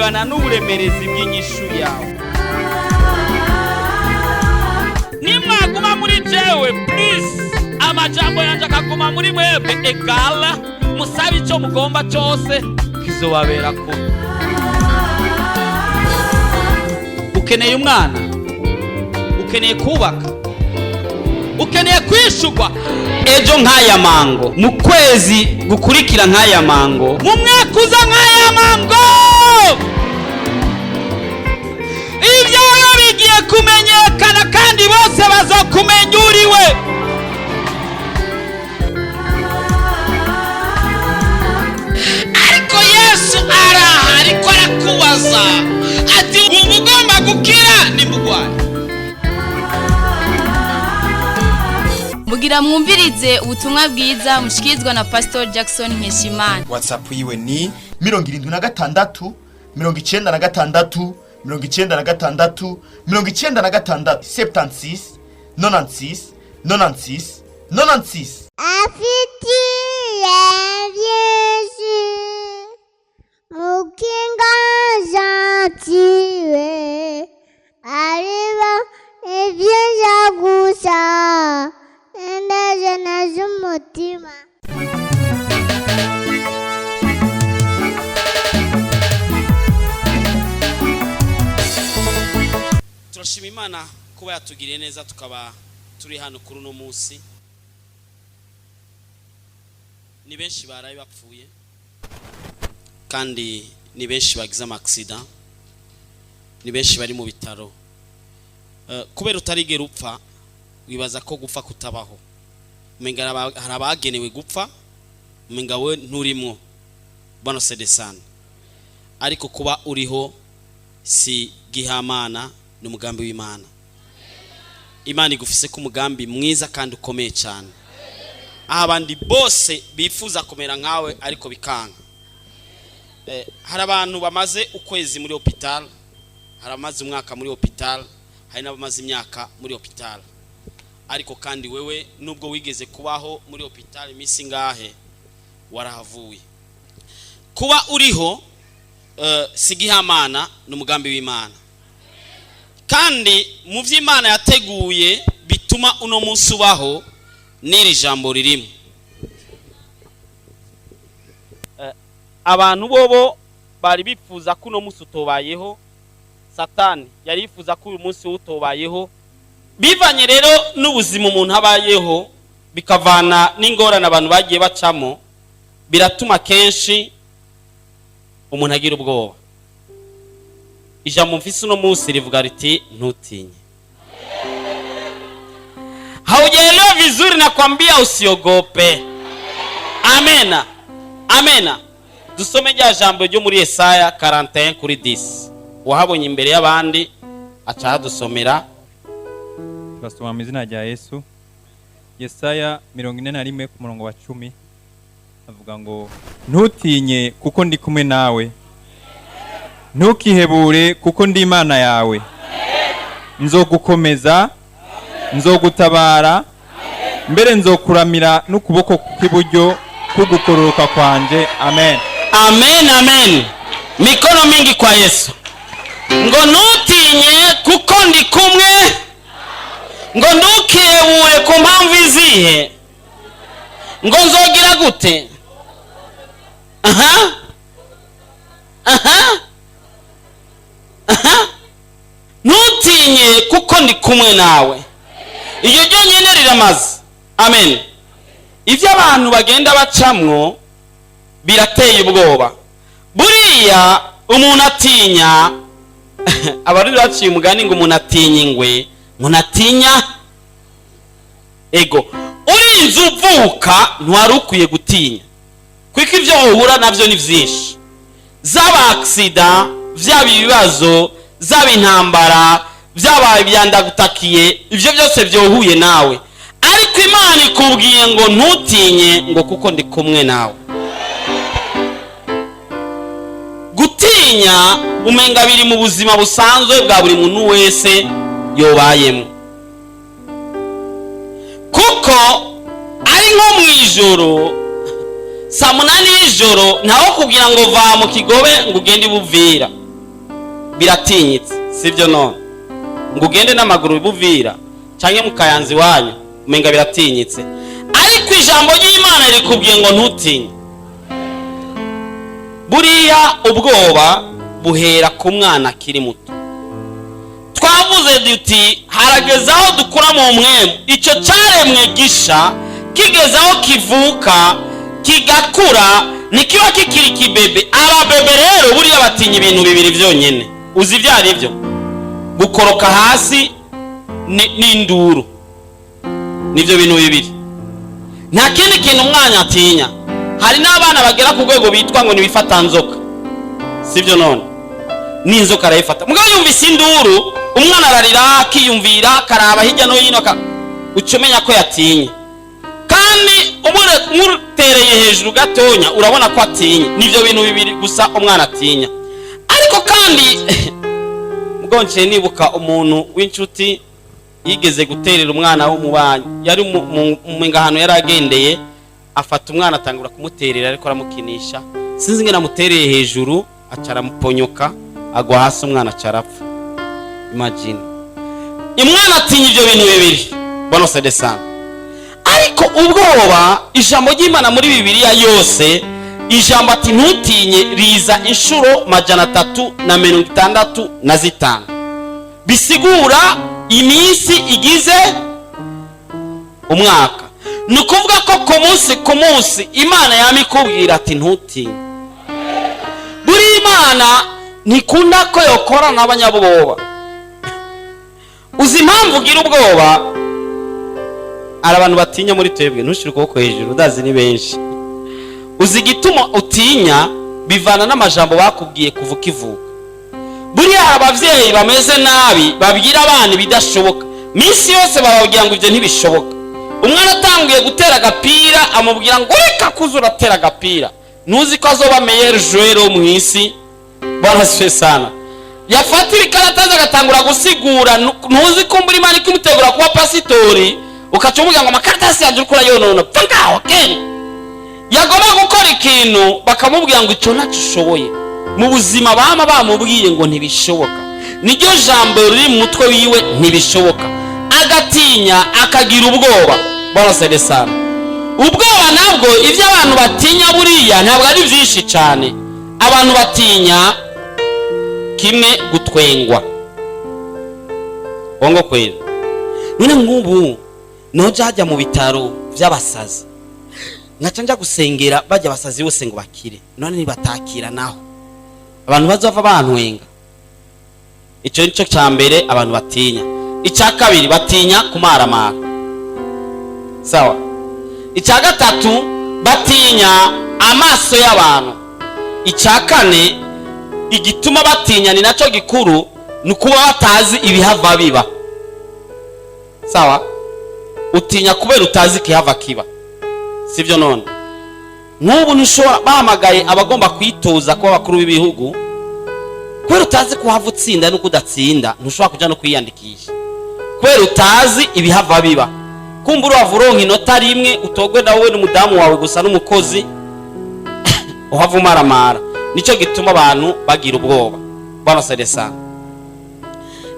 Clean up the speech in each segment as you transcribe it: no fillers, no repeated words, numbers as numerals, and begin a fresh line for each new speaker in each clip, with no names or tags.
kungana n'uburemerezi bw'inyishu yawe. Nimwaguma muri jewe please, amajambo yanje akaguma muri mwebwe egala, musabe icyo mugomba cyose kizobabera ko. Ukeneye umwana, ukeneye kubaka, ukeneye kwishugwa ejo nk'aya mango, mu kwezi gukurikira nk'aya mango, mu mwaka uza nk'aya mango, ibyawe bigiye kumenyekana kandi bose bazokumenya uriwe. Ariko Yesu araha, ariko arakubaza ati ubu ugomba gukira ni mugwayi.
Mugira mwumvirize ubutumwa bwiza mushikirizwa na Pastor Jackson Nkeshimana.
WhatsApp yiwe ni 76 96 96 96 76 96 96 96.
Afitiye Yesu mukinga zatiwe ariba evyenja gusa endaje nazumutima.
Turashima Imana kuba yatugiriye neza tukaba turi hano kuri uno munsi. Ni benshi baraye bapfuye kandi ni benshi bagize amaksida, ni benshi bari mu bitaro. Kubera utarigera upfa wibaza ko gupfa kutabaho, umenga hari abagenewe gupfa, umenga we nturimwo bano sedesana, ariko kuba uriho si gihamana n'umugambi w'Imana. Imana igufise ku mugambi mwiza kandi ukomeye cyane. Abandi bose bifuza kumera nkawe ariko bikanga. Hari abantu bamaze ukwezi muri hospital, hari amaze umwaka muri hospital, hari n'abamaze imyaka muri hospital. Ariko kandi wewe nubwo wigeze kubaho muri hospital imisi ngahe warahavuye. Kuba uriho sigihamana n'umugambi w'Imana. Kandi mu vy'Imana yateguye bituma uno munsi ubaho n'iri jambo ririmo. Abantu bobo bari bifuza ko uno munsi utobayeho, Satani yari yifuza ko uyu munsi utobayeho. Bivanye rero n'ubuzima umuntu abayeho bikavana n'ingorane abantu bagiye bacamo, biratuma kenshi umuntu agira ubwoba. Ijambo mfise uno munsi rivuga riti ntutinye. Haujaelewa vizuri na kwambia usiogope. Amena. Amena. Dusome rya jambo ryo muri Yesaya 41 kuri 10. Wahabonye imbere y'abandi aca dusomera.
Basoma mu izina rya Yesu. Yesaya 41 ku murongo wa 10 avuga ngo ntutinye kuko ndi kumwe nawe, ntukihebure kuko ndi Imana yawe, nzogukomeza, nzogutabara, mbere nzokuramira n'ukuboko kw'iburyo kugukoroka kwanje. Amen.
Amen, amen. Mikono mingi kwa Yesu. Ngo ntutinye kuko ndi kumwe, ngo ntukihebure ku mpamvu izihe, ngo nzogira gute. Ntutinye kuko ndi kumwe nawe. Iyo ryo nyene riramaze. Amen. Ivyo abantu bagenda bacamwo birateye ubwoba. Buriya umuntu atinya abaruri baciye umugani ngo umuntu atinya ingwe, umuntu atinya ego. Urinze uvuka ntwari ukwiye gutinya, kuko ivyo uhura navyo ni vyinshi. Zaba aksida, vyaba ibibazo, zaba intambara, vyaba ibyandagutakiye, ivyo byose byohuye nawe. Ariko Imana ikubwiye ngo ntutinye, ngo kuko ndi kumwe nawe. Gutinya umenga biri mu buzima busanzwe bwa buri muntu wese yobayemo, kuko ari nko mwijoro saa 8 y'ijoro ntaho kugira ngo va mu kigobe ngo ugende buvira. biratinyitse sibyo none ngo ugende n'amaguru buvira canke mu Kayanza wanyu umenga biratinyitse, ariko ijambo ry'Imana rikubwiye ngo ntutinye. Buriya ubwoba buhera ku mwana akiri muto. Twavuze duti haragezaho dukura mu mwemu, ico caremwe gisha kigezaho kivuka kigakura nikiba kikiri kibebe. Ababebe rero buriya batinya ibintu bibiri vyonyene, uzi vyari ivyo gukoroka hasi n'induru, nivyo bintu bibiri, nta kindi kintu umwana atinya. Hari n'abana bagera ku rwego bitwa ngo nibifata nzoka, sivyo none n'inzoka arayifata. Mugabo yumvise induru umwana ararira akiyumvira karaba hirya no hino ucumenya ko yatinye, kandi umutereye hejuru gatonya urabona ko atinye. Nivyo bintu bibiri gusa umwana atinya. Ariko kandi mugonce nibuka umuntu w'incuti yigeze guterera umwana w'umubanyi, yari umenga ahantu yaragendeye, afata umwana atangura kumuterera ariko aramukinisha, sinzi ngena mutereye hejuru acara muponyoka agwa hasi, umwana acarapfa. Imagine umwana atinya ivyo bintu bibiri bonose desana. Ariko ubwoba ijambo ry'Imana muri Bibiliya yose ijambo ati ntutinye riza inshuro 365 bisigura iminsi igize umwaka. Nukuvuga ko ku munsi Imana yamikubwira ati ntutinye. Buri Imana ntikunda ko yokora n'abanyabwoba. Uzi impamvu ugira ubwoba? Ari abantu batinya muri twebwe, ntushire ukuboko hejuru, udazi ni benshi. Uzi igituma utinya bivana n'amajambo bakubwiye kuva ukivuka. Buriya abavyeyi bameze nabi babwira abana bidashoboka, minsi yose bababwira ngo ivyo ntibishoboka. Umwana atanguye gutera agapira amubwira ngo reka kuza uratera agapira, ntuzi ko azoba meilleur joueur mu isi. Bwana sife sana. Yafatira ikarataza agatangura gusigura, ntuzi ko mburi Imana ikimutegura kuba pasitori, ukacumubwira ngo amakaratazi yanje ukura yonona pfangaho kene. Yagomba gukora ikintu bakamubwira ngo ico ntaco ushoboye. Mu buzima bama bamubwiye ngo ntibishoboka, niryo jambo riri mu mutwe wiwe ntibishoboka, agatinya akagira ubwoba. Bwana sede sana. Ubwoba nabwo ivyo abantu batinya buriya ntabwo ari vyinshi cyane. Abantu batinya kimwe gutwengwa, bongo kweli. None ngubu noja hajya mu bitaro by'abasazi, nkaca gusengera bajya abasazi bose ngo bakire, none nibatakira naho abantu bazova bantwenga. Ico nico cya mbere abantu batinya. Icya kabiri batinya kumaramara, sawa. Icya gatatu batinya amaso y'abantu. Icya kane igituma batinya ni naco gikuru, nukuba batazi ibihava biba, sawa. Utinya kubera utazi kihava kiba, sivyo none? Nk'ubu ntushobora bahamagaye abagomba kwitoza kuba bakuru b'ibihugu, kubera utazi kuhava utsinda no kudatsinda ntushobora kuja no kwiyandikisha, kubera utazi ibihava biba. Kumbura wavuronka inota rimwe utogwe nawe n'umudamu wawe gusa n'umukozi uhava umaramara. Nico gituma abantu bagira ubwoba. Bwana Sedesa.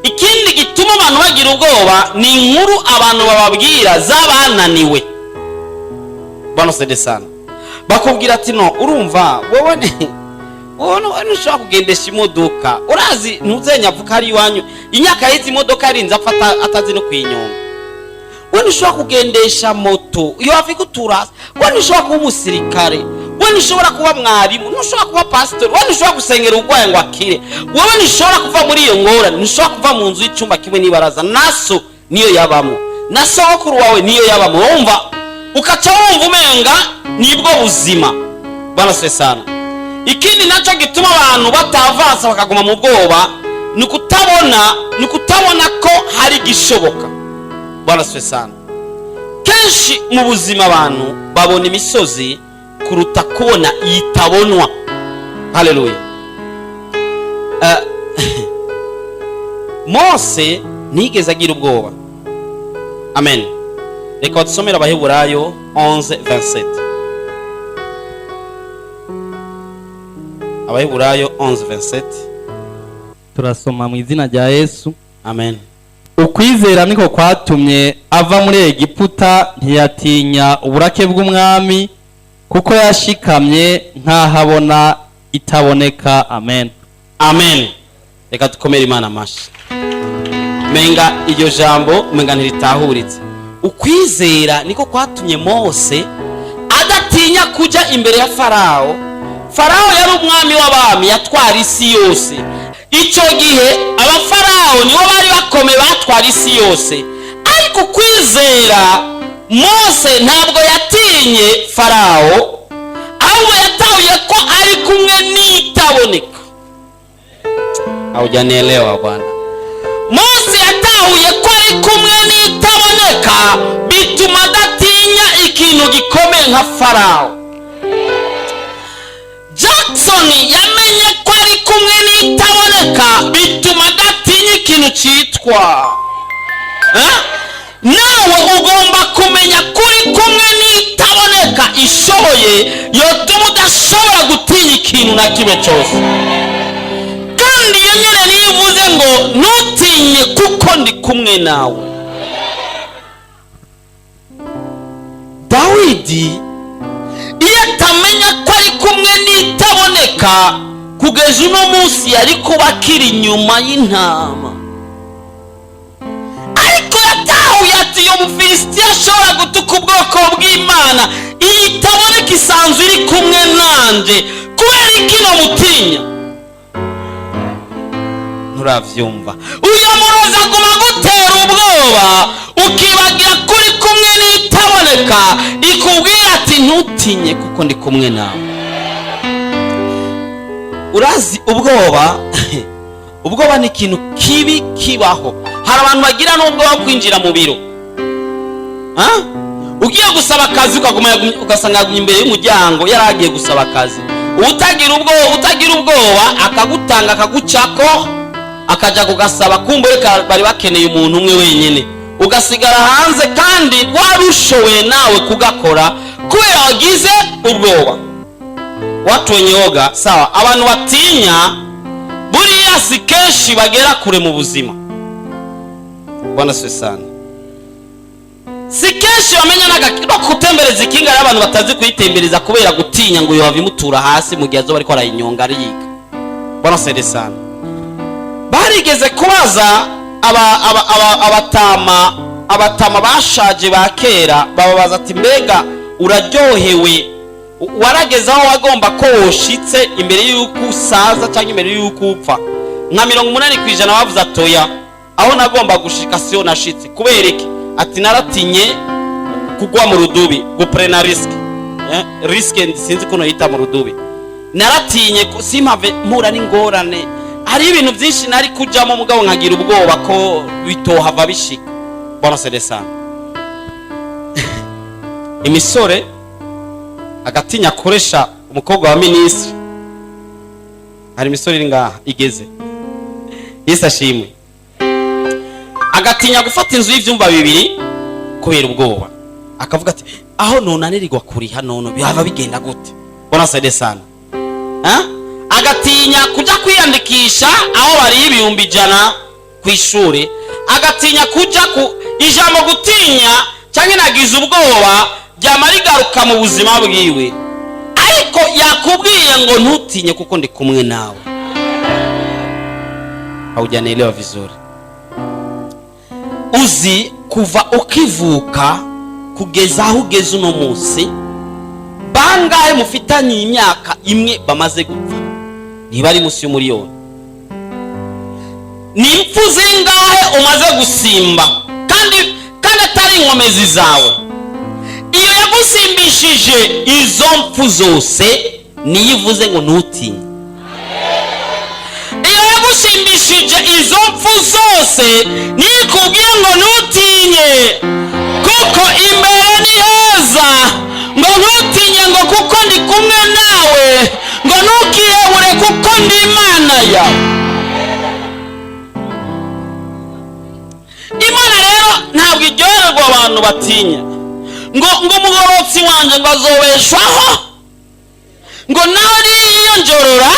Ikindi gituma abantu bagira ubwoba ni inkuru abantu bababwira zabananiwe. Bwana Sedesa. Bakubwira ati no urumva wowe ntushobora kugendesha imodoka, urazi ntuzenyavuka ari iwanyu inyaka y'izi modoka arinze afata atazi no kwinyonga. Wowe ntushobora kugendesha moto iyo afika uturasa, wowe ntushobora kuba umusirikare, wowe ntushobora kuba mwarimu, ntushobora kuba pastor, wowe ntushobora gusengera urwaye ngo akire, wowe ntushobora kuva muri iyo ngorane, ntushobora kuva mu nzu y'icyumba kimwe n'ibaraza, naso niyo yabamo, na sokuru wawe niyo yabamo. Wumva ukaca wumva umenga nibwo buzima. Bwana Sesana. Ikindi naco gituma abantu batavansa bakaguma mu bwoba nukutabona ko hari gishoboka. Bwana Sesana. Kenshi mu buzima abantu babona imisozi kuruta kubona itabonwa. Haleluya. Mose nigeze agira ubwoba. Amen. Reka tusomera Abaheburayo 11:27. Abaheburayo 11:27.
turasoma mu izina rya Yesu.
Amen.
Ukwizera niko kwatumye ava muri Egiputa, ntiyatinya uburake bw'umwami, kuko yashikamye nkahabona itaboneka. Amen.
Amen. Reka dukomere Imana amashi. Menga iryo jambo menga ntiritahuritse. Ukwizera niko kwatumye Mose adatinya kuja imbere ya Farao. Farao yari umwami w'abami, yatwara isi yose. Icyo gihe abafarao nibo bari bakomeye, batwara isi yose. Ariko kwizera Mose ntabwo yatinye Farao, ahubwo yatahuye ko ari kumwe n'itaboneka. Haujaelewa bwana? Mose yatahuye ko ari kumwe n'itaboneka, bituma adatinya ikintu gikomeye nka Farao. Jackson yamenye ko ari kumwe n'itaboneka, bituma adatinya ikintu cyitwa. Nawe ugomba kumenya kuri kumwe n'itaboneka ishoboye, yotuma udashobora gutinya ikintu na kimwe cyose. Kandi iyo nyine nivuze ngo ntutinye kuko ndi kumwe nawe. Dawidi iyo atamenya ko ari kumwe n'itaboneka, kugeza uno munsi yari kuba akiri inyuma y'intama. Ariko yatahuye ati iyo Mufilisitiya ashobora gutuka ubwoko bw'Imana, iyi taboneka isanzwe iri kumwe nanje, kubera ikino mutinya. Nturavyumva? Uyo muroza aguma gutera ubwoba, ukibagira kuri kumwe n'itaboneka, ikubwira ati ntutinye kuko ndi kumwe nawe. Urazi ubwoba ubwoba ni ikintu kibi kibaho. Hari abantu bagira n'ubwoba kwinjira mu biro. Ugiye gusaba akazi ugasanga yagumye imbere y'umuryango yaragiye gusaba akazi. Utagira ubwoba akagutanga akagucako, akaja kugasaba, kumbure bari bakeneye umuntu umwe wenyine, ugasigara hanze kandi warushoboye nawe kugakora kubera wagize ubwoba. Watu wenye oga, sawa, abantu batinya buriya si kenshi bagera kure mu buzima. Bwana siwe sana. Si kenshi bamenya no kutembereza ikinga y'abantu batazi kuyitembereza kubera gutinya ngo yoba bimutura hasi mu gihe azoba ariko arayinyonga ariga. Bwana siwe sana. Barigeze kubaza abatama bashaje ba kera, bababaza ati mbega uraryohewe, warageze aho wagomba ko woshitse imbere y'uko usaza cyangwa imbere y'uko upfa? Nka 80% bavuze atoya, aho nagomba gushika siyo nashitse. Kubera iki? Ati naratinye kugwa mu rudubi, guprena risk sinzi kuno yita mu rudubi. Naratinye simpave mpura n'ingorane, hari ibintu byinshi nari kujamo mugabo nkagira ubwoba ko bitohava bishika. Bwana Sedesana. Imisore agatinya koresha umukobwa wa minisitiri. Hari imisore iri ngaha igeze, Yesu ashimwe, agatinya gufata inzu y'ivyumba bibiri kubera ubwoba. Akavuga ati aho nonanirirwa kuriha none byava bigenda gute? Bwana Sedesana. Agatinya kuja kwiyandikisha aho bari 100,000 ku ishuri, agatinya kuja ku ijambo gutinya cyangwa nagize ubwoba byamarigaruka mu buzima bwiwe. Ariko yakubwiye ngo ntutinye kuko ndi kumwe nawe. Haujanielewa vizuri? Uzi kuva ukivuka kugeza aho ugeze uno munsi, bangahe mufitanye imyaka imwe bamaze gupfa? Ntibari musi y'umuriyoni. Ni impfu zingahe umaze gusimba kandi atari inkomezi zawe? Iyo yagusimbishije izo mpfu zose niyivuze ngo ntutinye. Iyo yagusimbishije izo mpfu zose nikubwiye ngo ntutinye kuko imbere ni heza, ngo ntutinye ngo kuko ndi kumwe nawe, ngo ntukiyebure kuko ndi Imana yawe. Imana rero ntabwo iryoherwa abantu batinya. Ngo umugorotsi wanje ngo azobeshwaho, ngo nawe yiyonjorora.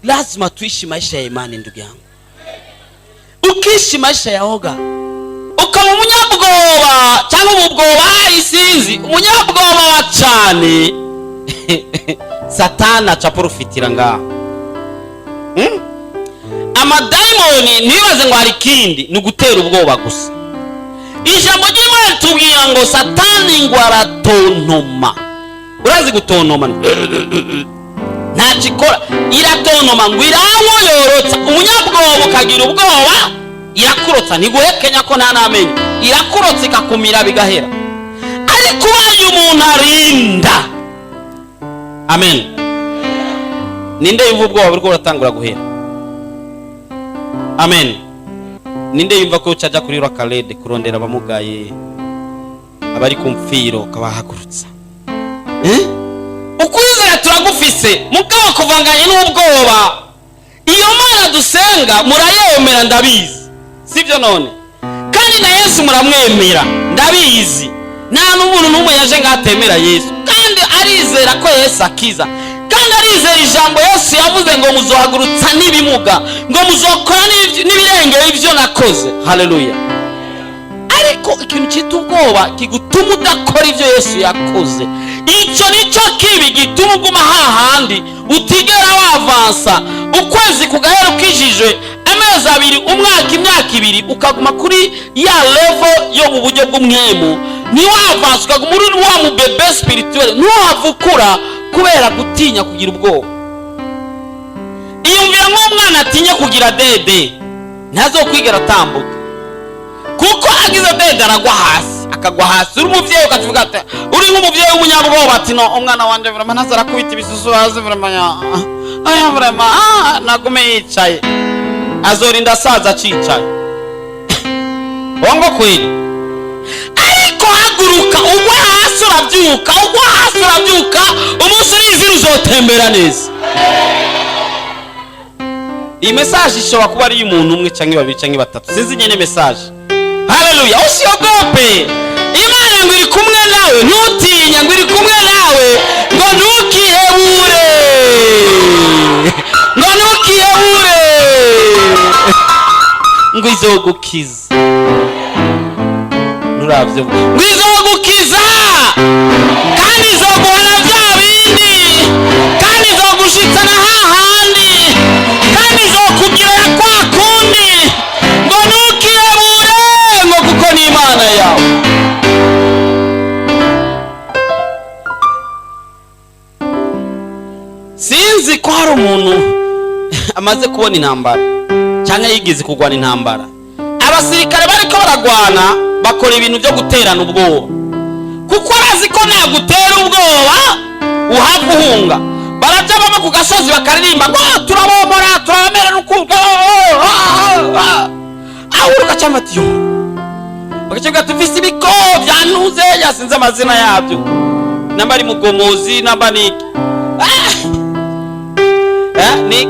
lazima tuishi maisha ya imani ndugu yangu. Ukiishi maisha ya oga ukaba umunyabwoba cyangwa ubwoba isinzi umunyabwoba wa cyane Satana acaprofitira ngaho. Amadayimoni ntibaze ngo hari ikindi ni ugutera ubwoba gusa. Ijambo ry'Imana tubwira ngo Satani ngo aratontoma. Urazi gutontoma? Ntacikora, iratontoma ngo iramuyorotsa. Umunyabwoba ukagira ubwoba irakurotsa, ntiguhekenya ko nta namenye, irakurotsa ikakumira bigahera. Ariko ubaye umuntu arinda, amen, ninde yumva ubwoba buriko buratangura guhera? Amen. Ninde yumva ko ucaja kuri Rakalede kurondera abamugaye abari ku mfiro kabahagurutsa? Ukwizera turagufise mugabo kuvanganye n'ubwoba. Iyo Mana dusenga murayemera ndabizi, sivyo none? Kandi na Yesu muramwemera ndabizi. Nta n'umuntu n'umwe yaje ngatemera Yesu, kandi arizera ko Yesu akiza, kandi arizera ijambo Yesu yavuze ngo muzohagurutsa n'ibimuga, ngo muzokora n'ibirengera ibyo nakoze. Haleluya. Ariko ikintu cyitwa ubwoba kigutuma udakora ibyo Yesu yakoze. Icyo nicyo kibi gituma uguma hahandi utigera wavansa. Ukwezi kugahera ukijijwe, amezi abiri, umwaka, imyaka ibiri, ukaguma kuri ya level yo mu buryo bw'umwemu. Ni wavansa ukaguma uri wa mu bebe spirituel, ntuhavukura kubera gutinya kugira ubwoba. Iyumvira nk'umwana atinya kugira dede ntazokwigera atambuka, kuko agize dede aragwa hasi, akagwa hasi. Uri umuvyeyi ukavuga ati, uri nk'umuvyeyi w'umunyabwoba ati no umwana wanje vraiment ntazara kubita ibisusu hasi vraiment aya vraiment nagume yicaye azorinda asaza acicaye. Wango kweli? Ariko haguruka ugwa hasi urabyuka, ugwa hasi urabyuka, umunsi n'izira uzotembera neza. Iyi message ishobora kuba ari y'umuntu umwe cyangwa babiri cyangwa batatu, sinzi nyene message. Haleluya. Usiyogope, Imana ngo iri kumwe nawe, ntutinya ngo iri kumwe nawe, ngo ntukihebure, ngo ntukihebure, ngo izogukiza. Nuravyo ngo izogukiza, kandi izoguhana bya bindi, kandi izogushitsana hahandi, kandi izokugirira kwa kundi, ngo ntukihebure, ngo kuko ni Imana yawe. Sinzi ko hari umuntu amaze kubona intambara cyangwa yigeze kugwana intambara. Abasirikare bariko baragwana bakora ibintu byo guterana ubwoba, kuko arazi ko nagutera ubwoba uhava uhunga. Baraja baba ku gasozi bakaririmba ngo turabomora turabamera n'ukuga awuruka cyangwa ati yo bakavuga tufise ibiko byanuze yasinze amazina yabyo, namba ari mugomozi, namba ni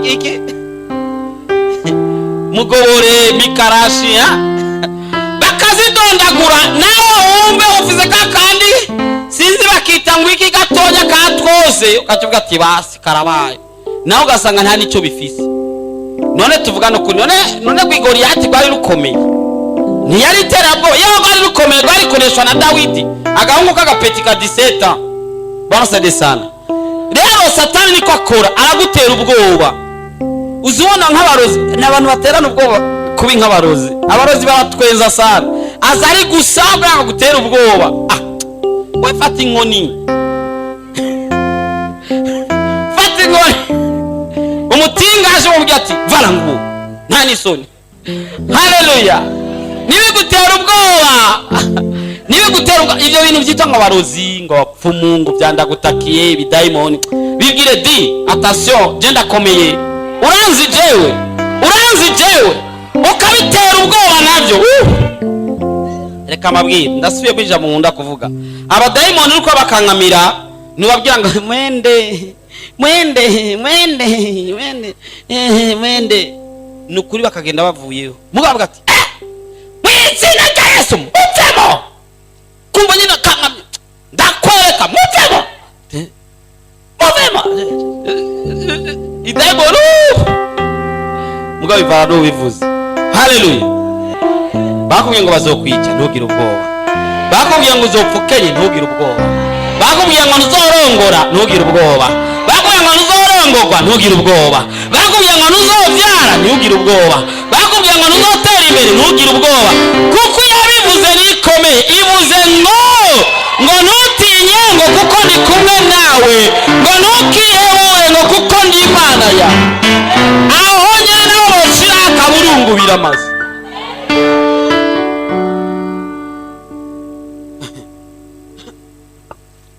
iki mugobore mikarashi bakazidondagura. Nawe wumve ufize kakandi sinzi bakita ngo iki gatonya katwose, ukavuga ati basi karabaye, nawe ugasanga nta nicyo bifise. None tuvugana kuri none gwigoriyati gwari rukomeye, ntiyari terabo yewe gwari rukomeye, gwari koneshwa na Dawidi agahungu kagapeti ka 17 barasade sana. Rero Satani niko akora, aragutera ubwoba. Uzibona nk'abarozi n'abantu baterana ubwoba kubi nk'abarozi. Abarozi baratwenza sana, azari gusabwa akagutera ubwoba. We fata inkoni, fata inkoni, umutingaje umubwira ati varangu nta nisoni. Haleluya. Niwe gutera ubwoba, niwe gutera ubwoba. Ibyo bintu byitwa ngo abarozi, ngo abapfumu, ngo byandagutakiye ibidayimoni, bibwire di attention je ndakomeye, uranzi jewe ukabitera ubwoba nabyo. Reka mabwira ndasubiye kwija mu nda kuvuga abadayimoni uko bakankamira, nibabwira ngo mwende nukuri bakagenda bavuyeho. Mugavuga ati mwizina rya Yesu muvemo, kumva nyina kankamye ndakwereka muvemo.
idayimoni mugabo bivana n'ubivuze. Haleluya. Bakubwiye ngo bazokwica ntugire ubwoba, bakubwiye ngo uzopfukenye ntugire ubwoba, bakubwiye ngo ntuzorongora ntugire ubwoba, bakubwiye ngo ntuzorongorwa ntugire ubwoba, bakubwiye ngo ntuzovyara ntugire ubwoba, bakubwiye ngo ntuzotera imbere ntugire ubwoba, kuko yabivuze nikomeye. Ivuze ngo ntutinye ngo kuko ndi kumwe nawe, ngo ntukihebure ngo kuko ndi Imana yawe. Aho nyene nabo boshira akaburungu biramaze.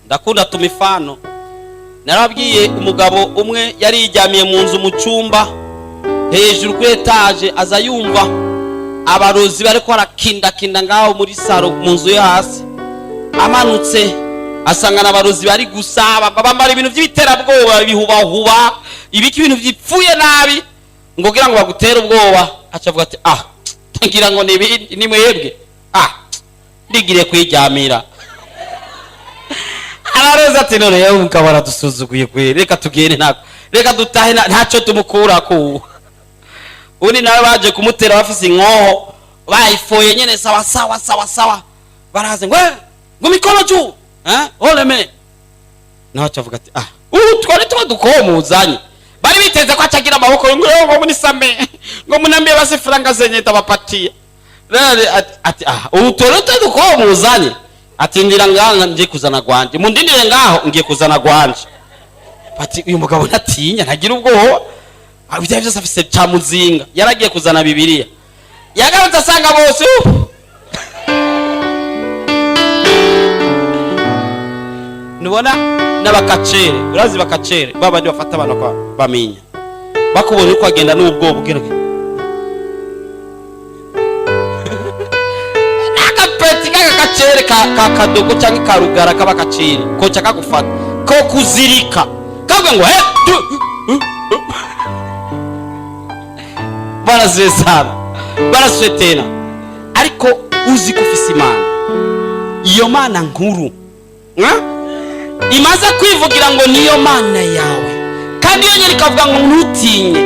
Ndakunda tumifano. Narabwiye umugabo umwe yari yijyamiye mu nzu mu cyumba hejuru ku etage, aza yumva abarozi bariko barakindakinda ngaho muri saro mu nzu yo hasi. Amanutse asangana abarozi bari gusaba, bambara ibintu by'ibiterabwoba, bihubahuba, ibiki ibintu byipfuye nabi, ngo kugira ngo bagutere ubwoba. Acavuga ati ngira ngo ni mwebwe, ndigire kwijyamira. Araroza ati none yewe umugabo aradusuzuguye kwe, reka tugende nako, reka dutahe ntacyo tumukura ko. Undi nawe baje kumutera bafise inkoho, bayifoye nyene sawa sawa, baraze ngo mikono juu oleme. Naho acavuga ati twari twadukomuzanye, bari biteze ko acagira amaboko ngo munisame, ngo munambie base franga zenye tabapatia. Ati twari twadukomuzanye. Ati ndira nganga ngiye kuzana gwanje, mundindire ngaho ngiye kuzana gwanje. Ati uyu mugabo natinya ntagira ubwoba, abijya byose afise camuzinga. Yaragiye kuzana Bibiliya, yagarutse asanga bose nubona n'abakacere. Urazi bakacere babandi bafata abantu kwa baminya, bakubona uko agenda n'ubwoba bwira kacere ka kadogo cyangwa karugara kabakacire ko cyaka gufata ko kuzirika kabwe ngo barazesana baraswetena. Ariko uzi kufisa Imana, iyo Mana nkuru imaze kwivugira ngo niyo Mana yawe, kandi iyo nyiri kavuga ngo ntutinye,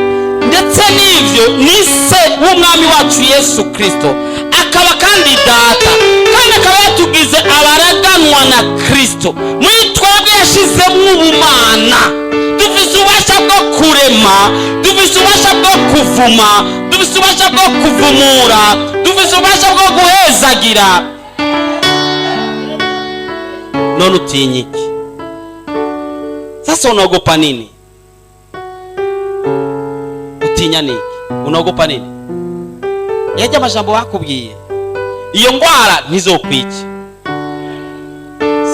ndetse n'ivyo ni se w'umwami wacu Yesu Kristo, akaba kandi data, kandi akaba yatugize abaraganwa na Kristo. Mwitwabwe yashizemwo ubumana, dufise ubasha bwo kurema, dufise ubasha bwo kuvuma, dufise ubasha bwo kuvumura, dufise ubasha bwo guhezagira. None utinye iki? Sasa unaogopa nini? Utinya niki? Unaogopa nini? Yaje amajambo bakubwiye, iyo ngwara ntizokwica.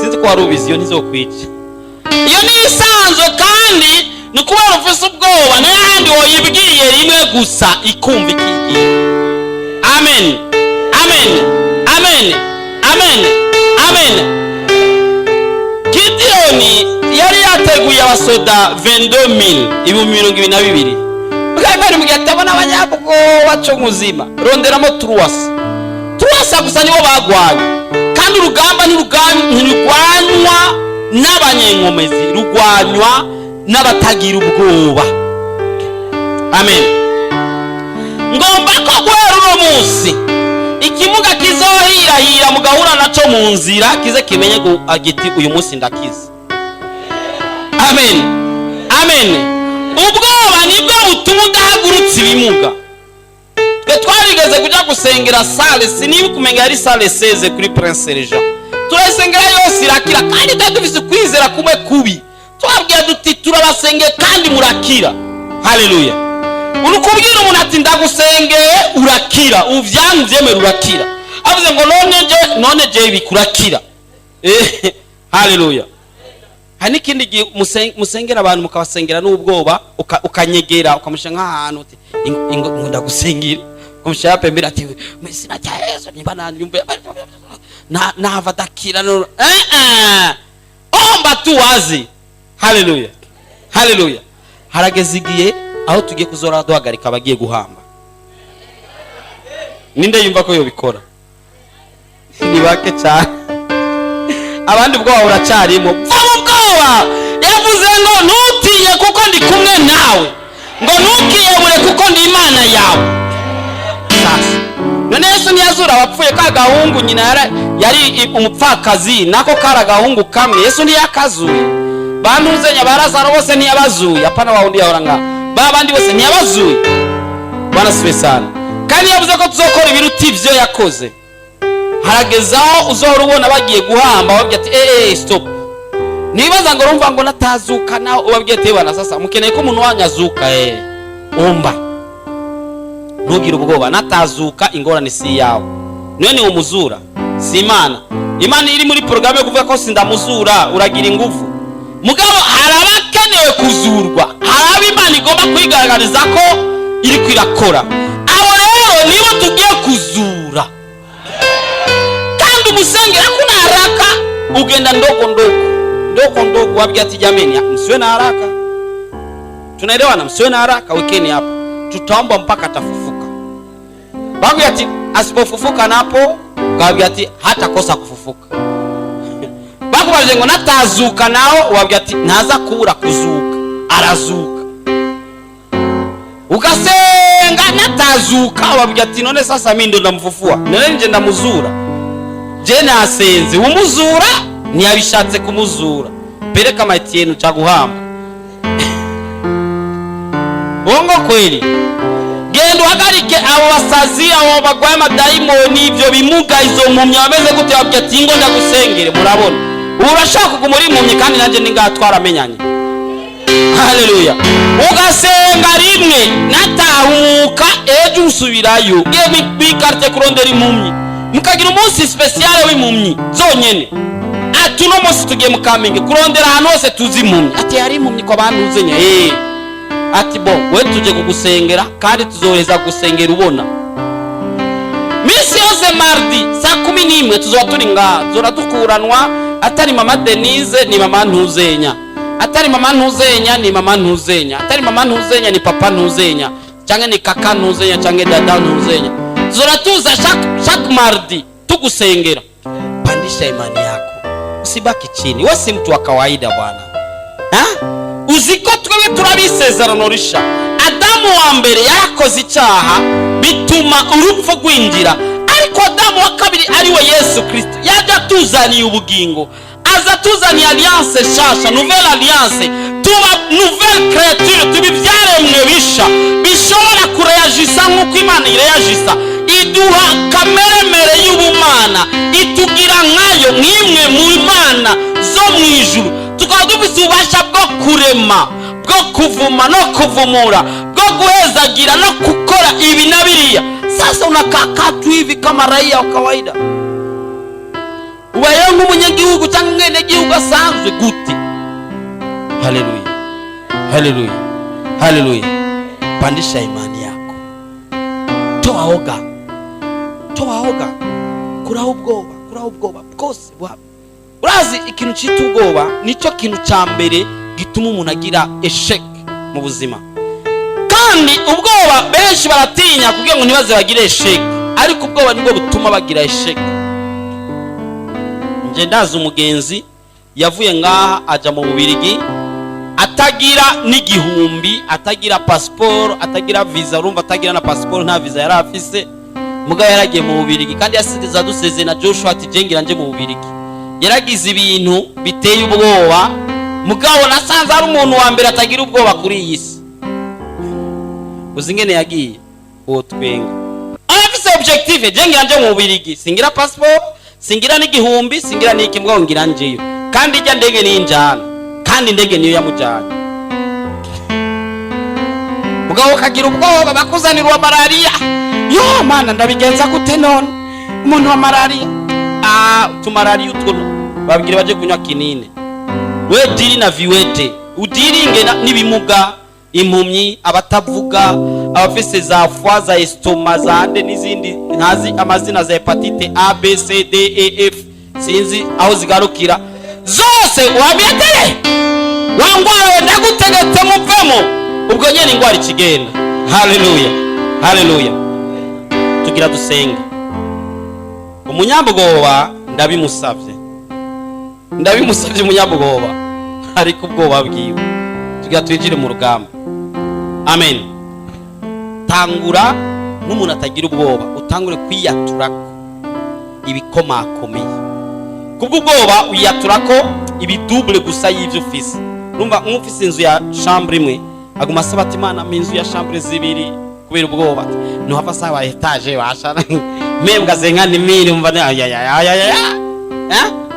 Sinzi ko warubizi iyo ntizokwica. Iyo ni isanzwe, kandi nukuba ufise ubwoba n'ahandi woyibwiye rimwe gusa ikumva ikigiye. Amen, amen, amen, amen, amen. Gideoni yari yateguye abasoda 22,000 ibihumbi 22. Bari mu gihe tabona abanyabwoba cyo muzima, ronderamo Truwasa gusa nibo bagwanye. Kandi urugamba ntirugwanywa n'abanyenkomezi, rugwanywa n'abatagira ubwoba. Amen. Ngomba ko guhera uno munsi ikimuga kizohirahira mugahura naco mu nzira kize kimenye ngo agiti uyu munsi ndakiza. Amen, amen. Ubwoba nibwo butuma udahagurutsa ibimuga. Twe twarigeze kujya gusengera sale, siniba kumenya yari sale 16 kuri Prince Regent. Turasengera yose irakira, kandi dufise kwizera kumwe kubi. Twabwiye duti turabasengeye kandi murakira. Haleluya. Urukubwira umuntu ati ndagusengeye urakira, uvyanyu vyemera urakira. Avuze ngo none je bikurakira. Haleluya. Hani kindi gihe musengera abantu mukabasengera n'ubwoba, ukanyegera ukamusha nk'ahantu uti ngunda gusengera, ukamusha pembera ati mesina cya Yesu niba nanyumbe nava dakira no omba tu wazi. Haleluya, haleluya. Harageze igihe aho tugiye kuzora duhagarika abagiye guhamba. Ninde yumva ko yo bikora? Ni bake cyane. Abandi ubwoba buracarimo. Yavuze ngo ntutinye kuko ndi kumwe nawe. ngo ntukiyebure kuko ndi Imana yawe. Sasa none Yesu ntiyazura abapfuye, ka gahungu nyina yari umupfakazi nako kara gahungu kamwe, Yesu ntiyakazuye. Banuzenya barazaro bose ntiyabazuye, apana wawundi yahora nga babandi bose ntiyabazuye. Bwana siwe sana. Kandi yavuze ko tuzokora ibiruti ivyo yakoze. Haragezaho uzohora ubona bagiye guhamba babwiye ati stop. Nibaza ngo urumva ngo natazuka naho ubabwiye ati bana sasa mukeneye ko umuntu wanyazuka umba. Ntugire ubwoba, natazuka ingorane si yawe. Niwe ni umuzura, si Imana. Imana iri muri programme yo kuvuga ko sindamuzura uragira ingufu. Mugabo harabakenewe kuzurwa. Haraba Imana igomba kwigaragariza ko iri kwirakora. Aho rero niba tugiye kuzura. Kandi umusengera kuna haraka ugenda ndogo wabia ati jameni msiwe na haraka. Tunaelewana, msiwe na haraka wekeni hapa. Tutaomba mpaka atafufuka. Wabia ati asipofufuka napo wabia ati hata kosa kufufuka. Bako bajengo natazuka nao wabia ati naza kubura kuzuka. Arazuka. Ukasenga natazuka wabia ati none sasa mimi ndo ndamfufua. None nje ndamuzura. Je nasenze umuzura ntiyabishatse kumuzura. Pereka maitienu cha guhamba. Bongo kweli. Gendo hagarike abo basazi abo bagwaye amadayimoni ivyo bimuga izo mpumyi bameze gute babwiye ati ngo ndagusengere. Murabona urashaka kuguma uri impumyi kandi nanje ningatwara amenyanye. Haleluya. Ugasenga rimwe natahuka ejo usubirayo ngiye bikarte kurondera impumyi mukagira umunsi special w'impumyi zonyene. Ati no munsi tugiye mukamenge kurondera ahantu hose tuzi impumyi. Ati yari impumyi ko abantu uzenya ati bo we tuje kugusengera kandi tuzoheza gusengera ubona. Misi yose mardi saa 11 tuzoba turi ngaha zora dukuranwa. Atari mama Denise ni mama Ntuzenya, atari mama Ntuzenya ni mama Ntuzenya, atari mama Ntuzenya ni papa Ntuzenya, canke ni kaka Ntuzenya canke dada Ntuzenya. Zora tuza chaque mardi tugusengera. Pandisha imani yako, usibaki chini. Wewe si mtu wa kawaida bwana. Uziko twewe turabisezerano risha. Adamu wa mbere yarakoze icyaha bituma urupfu rwinjira, ariko Adamu wa kabiri ari we Yesu Kristo yaje tuzaniye ubugingo, aza tuzaniye alliance shasha, nouvelle alliance. Tuba nouvelle créature, tubivyaremwe bisha bishobora kureyagisa nk'uko Imana ireyagisa. Iduha kameremere y'ubumana, itugira nkayo nk'imwe mu Imana zo mu ijuru. Tukaba dufite ububasha bwo kurema, bwo kuvuma no kuvumura, bwo guhezagira no gukora ibi na biriya. Sasa unakaa tu hivi kama raia wa kawaida. Ubayeho nk'umunyagihugu cyangwa umwenegihugu asanzwe gute? Haleluya, haleluya, haleluya. Pandisha imani yako. Toa hoga, toa hoga. Kuraho ubwoba bwose bwaba. Urazi ikintu cyita ubwoba nicyo kintu cya mbere gituma umuntu agira eshek mu buzima. Kandi ubwoba benshi baratinya kugira ngo ntibaze bagire eshek, ariko ubwoba nibwo butuma bagira eshek. Nje ndazi umugenzi yavuye ngaha aja mu Bubiligi atagira n'igihumbi, atagira passport, atagira visa. Urumva atagira na passport, nta visa yari afise. Mugabo yaragiye mu Bubiligi kandi yasize duseze na Joshua ati jengira nje mu Bubiligi. Yaragize ibintu biteye ubwoba, mugabo nasanze ari umuntu wa mbere atagira ubwoba kuri iyi si. Uzingene yagiye uwo twenga afise objective jengira nje mu Bubiligi, singira passport, singira n'igihumbi, singira n'iki, mbwa ngira njeyo kandi ijya ndege ninjana kandi ndege niyo yamujana. Mugabo kagira ubwoba bakuzanirwa malaria. Yo mana ndabigenza gute none umuntu wa malaria? Tumarari utwo babwire baje kunywa kinini. We diri na viwete udiringe n'ibimuga, impumyi, abatavuga, abafise za foie, za estoma, za ande n'izindi ntazi amazina za hepatite A B C D E F sinzi aho zigarukira zose. Wabiyatere wangwara ndagutegetse muvemo ubwo nyene ingwara ikigenda. Haleluya, haleluya. Tugira dusenge. Umunyabwoba ndabimusavye umunyabwoba ariko ubwoba bwiwe tugira twijire mu rugamba. amen. Tangura n'umuntu atagira ubwoba, utangure kwiyaturako ibikomakomeye. Kubwo ubwoba uyaturako ibidouble gusa y'ivyo ufise. Urumva nk'ufise inzu ya chambre imwe aguma asaba ati Imana minzu ya chambre zibiri kubera ubwoba. No hava sawa etage bashana. Membwa zenga ni miri umva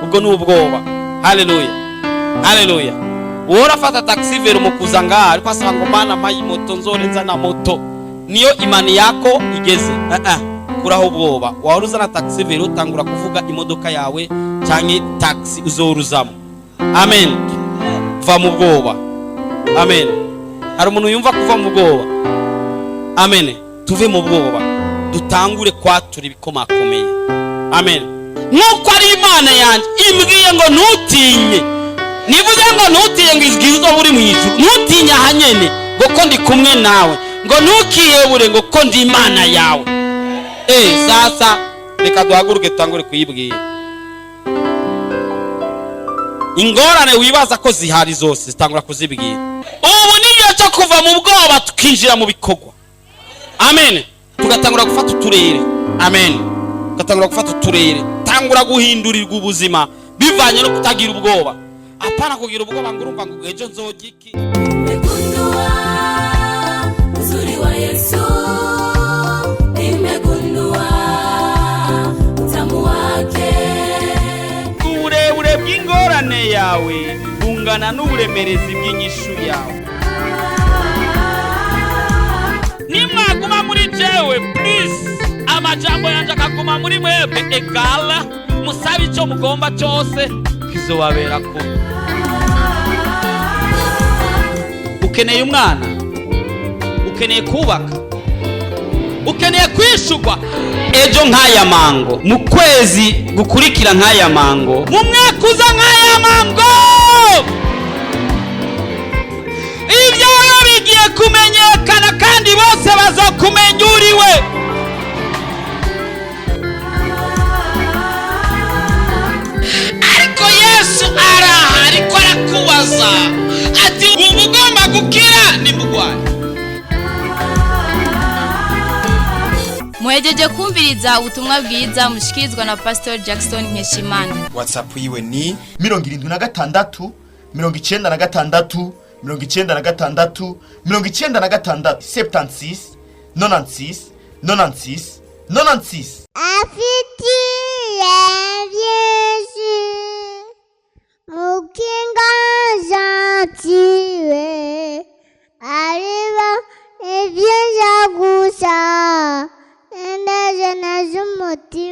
ubwo ni ubwoba. Haleluya. Haleluya. Wora fata taxi vero mukuza ngaha ariko asaba ngo Mana mayi moto nzorenza na moto. Niyo imani yako igeze. Kuraho ubwoba. Waruza na taxi vero utangura kuvuga imodoka yawe canke taxi uzoruzamo. Amen. Va mu bwoba. Amen. Hari umuntu yumva kuva mu bwoba. Amen. Tuve mu bwoba. Dutangure kwatura ibikomakomeye. Amen. Nuko ari Imana yanje imbwiye ngo ntutinye. Nivuze ngo ntutinye ngo izgizo buri mu ijuru. Ntutinye hanyene ngo ndi kumwe nawe. Ngo ntukiyebure ngo ko ndi Imana yawe. Sasa reka duhaguruke tangure kuyibwira. Ingorane wibaza ko zihari zose zitangura kuzibwira. Ubu niyo cyo kuva mu bwoba tukinjira mu bikogwa. Amen. Tugatangura gufata uturere. Amen. Tugatangura gufata uturere. Tangura guhindurirwa ubuzima bivanye no kutagira ubwoba. Apana kugira ubwoba ngo urumva ngo ejo nzogiki. Nimegundua uzuri wa Yesu. Nimegundua utamu wake. Uburebure bw'ingorane yawe bungana n'uburemerezi bw'inyishu yawe. Nimwaguma muri jewe please amajambo yanje akaguma muri mwebwe egala musabe icyo mugomba cyose kizobabera ko. Ukeneye umwana, ukeneye kubaka, ukeneye kwishugwa ejo nk'aya mango, mu kwezi gukurikira nk'aya mango, mu mwaka uza nk'aya mango. Ibyawe bigiye kumenyekana kandi bose bazokumenya uriwe. Ariko Yesu arahari ko arakubaza ati umugomba gukira ni mugwayi.
Muhejeje kumviriza ubutumwa bwiza mushikirizwa na Pastor Jackson Nkeshimana.
WhatsApp yiwe ni 76 96 96 76 96 96 96.
Afitiye Yesu mukinga zatiwe ariba ibyo gusa endaje na zumutima.